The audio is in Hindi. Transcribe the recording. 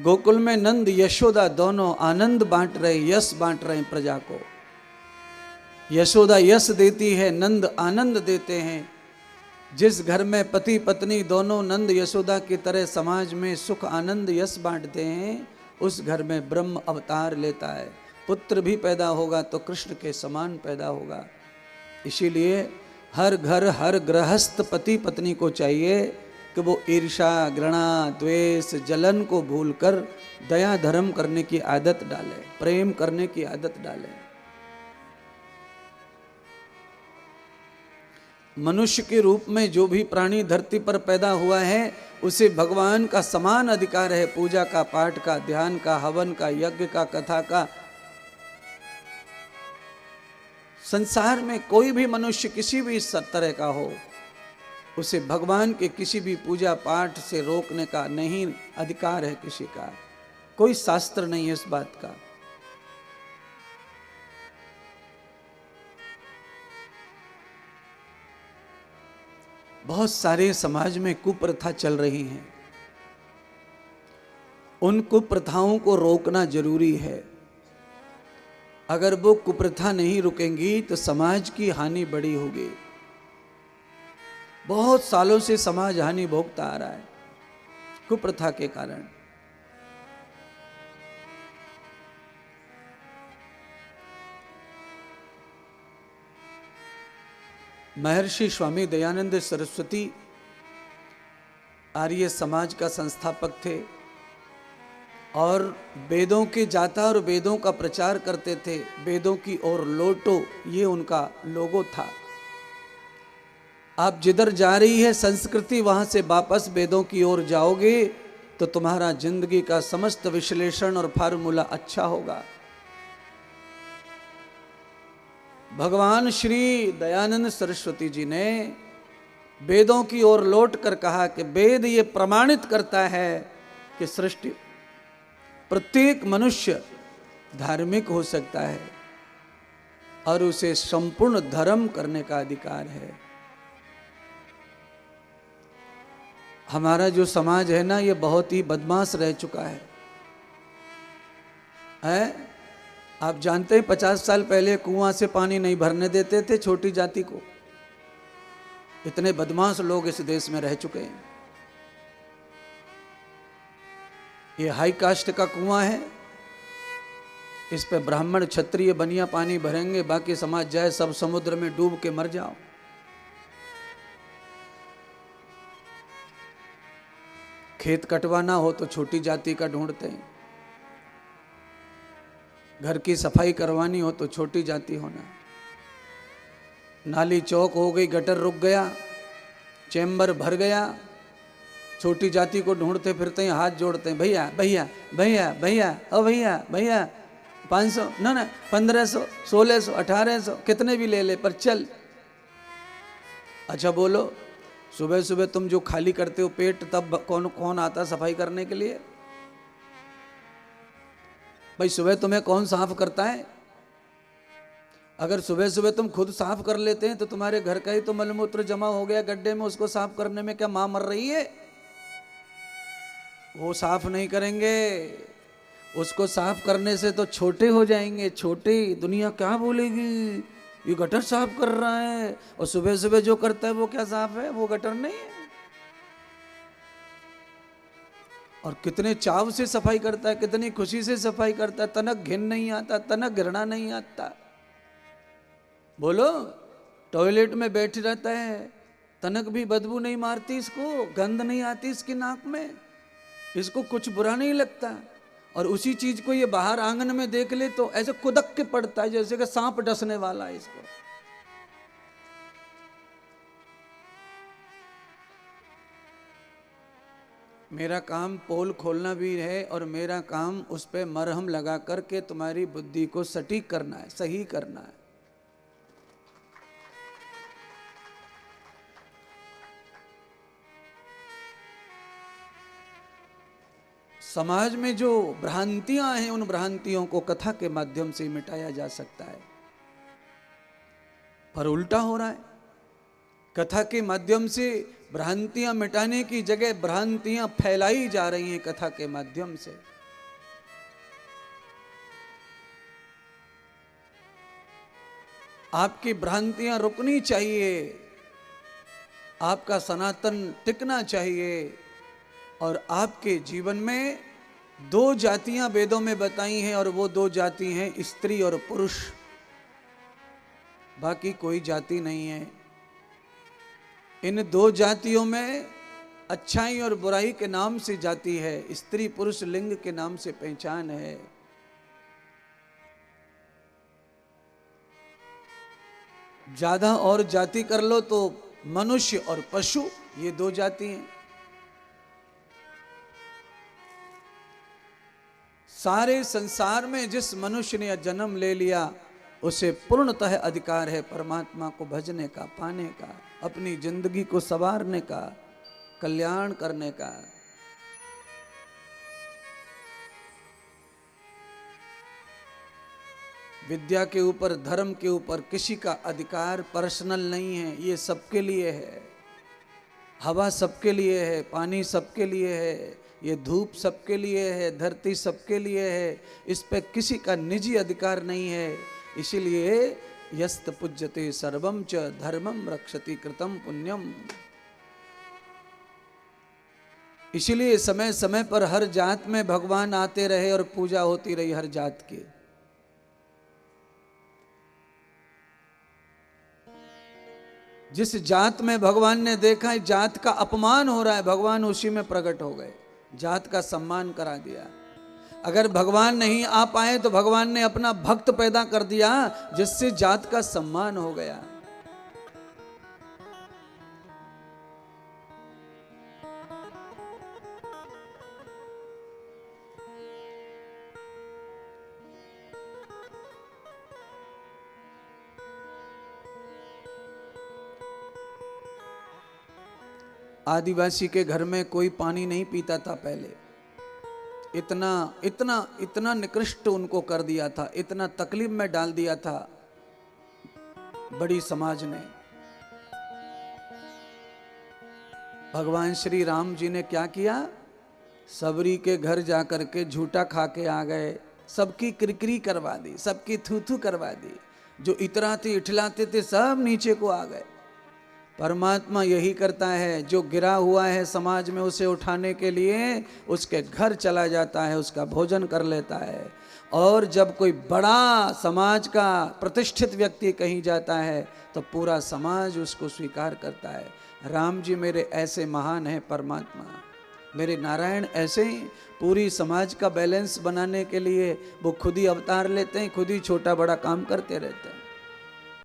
गोकुल में नंद यशोदा दोनों आनंद बांट रहे, यश बांट रहे हैं प्रजा को। यशोदा यश देती है, नंद आनंद देते हैं। जिस घर में पति पत्नी दोनों नंद यशोदा की तरह समाज में सुख आनंद यश बांटते हैं, उस घर में ब्रह्म अवतार लेता है। पुत्र भी पैदा होगा तो कृष्ण के समान पैदा होगा। इसीलिए हर घर हर गृहस्थ पति पत्नी को चाहिए कि वो ईर्ष्या घृणा द्वेष जलन को भूलकर दया धर्म करने की आदत डाले, प्रेम करने की आदत डाले। मनुष्य के रूप में जो भी प्राणी धरती पर पैदा हुआ है उसे भगवान का समान अधिकार है, पूजा का, पाठ का, ध्यान का, हवन का, यज्ञ का, कथा का। संसार में कोई भी मनुष्य किसी भी तरह का हो, उसे भगवान के किसी भी पूजा पाठ से रोकने का नहीं अधिकार है किसी का। कोई शास्त्र नहीं है इस बात का। बहुत सारे समाज में कुप्रथा चल रही हैं, उन कुप्रथाओं को रोकना जरूरी है। अगर वो कुप्रथा नहीं रुकेंगी तो समाज की हानि बड़ी होगी। बहुत सालों से समाज हानि भोगता आ रहा है कुप्रथा के कारण। महर्षि स्वामी दयानंद सरस्वती आर्य समाज का संस्थापक थे और वेदों के जाता और वेदों का प्रचार करते थे। वेदों की ओर लौटो, ये उनका लोगो था। आप जिधर जा रही है संस्कृति, वहां से वापस वेदों की ओर जाओगे तो तुम्हारा जिंदगी का समस्त विश्लेषण और फार्मूला अच्छा होगा। भगवान श्री दयानंद सरस्वती जी ने वेदों की ओर लौट कर कहा कि वेद ये प्रमाणित करता है कि सृष्टि प्रत्येक मनुष्य धार्मिक हो सकता है और उसे संपूर्ण धर्म करने का अधिकार है। हमारा जो समाज है ना, ये बहुत ही बदमाश रह चुका है? आप जानते हैं 50 साल पहले कुआं से पानी नहीं भरने देते थे छोटी जाति को। इतने बदमाश लोग इस देश में रह चुके हैं। ये हाई कास्ट का कुआं है, इस पे ब्राह्मण क्षत्रिय बनिया पानी भरेंगे, बाकी समाज जाए सब समुद्र में डूब के मर जाओ। खेत कटवाना हो तो छोटी जाति का ढूंढते हैं, घर की सफाई करवानी हो तो छोटी जाति होना। नाली चौक हो गई, गटर रुक गया, चैम्बर भर गया, छोटी जाति को ढूंढते फिरते हैं, हाथ जोड़ते हैं, भैया भैया भैया भैया ओ भैया भैया 500 ना 1500 1600 1800 कितने भी ले ले पर चल। अच्छा बोलो, सुबह सुबह तुम जो खाली करते हो पेट, तब कौन कौन आता सफाई करने के लिए? भाई सुबह तुम्हें कौन साफ करता है? अगर सुबह सुबह तुम खुद साफ कर लेते हैं तो तुम्हारे घर का ही तो मलमूत्र जमा हो गया गड्ढे में, उसको साफ करने में क्या मां मर रही है? वो साफ नहीं करेंगे, उसको साफ करने से तो छोटे हो जाएंगे, छोटे। दुनिया क्या बोलेगी, ये गटर साफ कर रहा है, और सुबह सुबह जो करता है वो क्या साफ है? वो गटर नहीं है। और कितने चाव से सफाई करता है, कितनी खुशी से सफाई करता है। तनक घिन नहीं आता, तनक घृणा नहीं आता। बोलो, टॉयलेट में बैठ रहता है, तनक भी बदबू नहीं मारती इसको, गंध नहीं आती इसकी नाक में, इसको कुछ बुरा नहीं लगता। और उसी चीज को ये बाहर आंगन में देख ले तो ऐसे कुदक के पड़ता है जैसे कि सांप डसने वाला है इसको। मेरा काम पोल खोलना भी है और मेरा काम उस पे मरहम लगा करके तुम्हारी बुद्धि को सटीक करना है, सही करना है। समाज में जो भ्रांतियां हैं, उन भ्रांतियों को कथा के माध्यम से मिटाया जा सकता है, पर उल्टा हो रहा है। कथा के माध्यम से भ्रांतियां मिटाने की जगह भ्रांतियां फैलाई जा रही हैं कथा के माध्यम से। आपकी भ्रांतियां रुकनी चाहिए, आपका सनातन टिकना चाहिए। और आपके जीवन में दो जातियां वेदों में बताई हैं, और वो दो जाति हैं स्त्री और पुरुष, बाकी कोई जाति नहीं है। इन दो जातियों में अच्छाई और बुराई के नाम से जाति है, स्त्री पुरुष लिंग के नाम से पहचान है। ज्यादा और जाति कर लो तो मनुष्य और पशु, ये दो जाति हैं। सारे संसार में जिस मनुष्य ने जन्म ले लिया उसे पूर्णतः अधिकार है परमात्मा को भजने का, पाने का, अपनी जिंदगी को संवारने का, कल्याण करने का। विद्या के ऊपर, धर्म के ऊपर किसी का अधिकार पर्सनल नहीं है, ये सबके लिए है। हवा सबके लिए है, पानी सबके लिए है, ये धूप सबके लिए है, धरती सबके लिए है, इस पे किसी का निजी अधिकार नहीं है। इसीलिए यस्त पूज्यते सर्वम च धर्मम रक्षति कृतम पुण्यम। इसीलिए समय समय पर हर जात में भगवान आते रहे और पूजा होती रही हर जात की। जिस जात में भगवान ने देखा है जात का अपमान हो रहा है, भगवान उसी में प्रकट हो गए, जात का सम्मान करा दिया। अगर भगवान नहीं आ पाए तो भगवान ने अपना भक्त पैदा कर दिया जिससे जात का सम्मान हो गया। आदिवासी के घर में कोई पानी नहीं पीता था पहले, इतना इतना इतना निकृष्ट उनको कर दिया था, इतना तकलीफ में डाल दिया था बड़ी समाज ने। भगवान श्री राम जी ने क्या किया, सबरी के घर जाकर के झूठा खा के आ गए, सबकी किरकिरी करवा दी, सबकी थू थू करवा दी, जो इतराते इठलाते थे सब नीचे को आ गए। परमात्मा यही करता है, जो गिरा हुआ है समाज में उसे उठाने के लिए उसके घर चला जाता है, उसका भोजन कर लेता है। और जब कोई बड़ा समाज का प्रतिष्ठित व्यक्ति कहीं जाता है तो पूरा समाज उसको स्वीकार करता है। राम जी मेरे ऐसे महान हैं परमात्मा, मेरे नारायण ऐसे ही पूरी समाज का बैलेंस बनाने के लिए वो खुद ही अवतार लेते हैं, खुद ही छोटा बड़ा काम करते रहते हैं।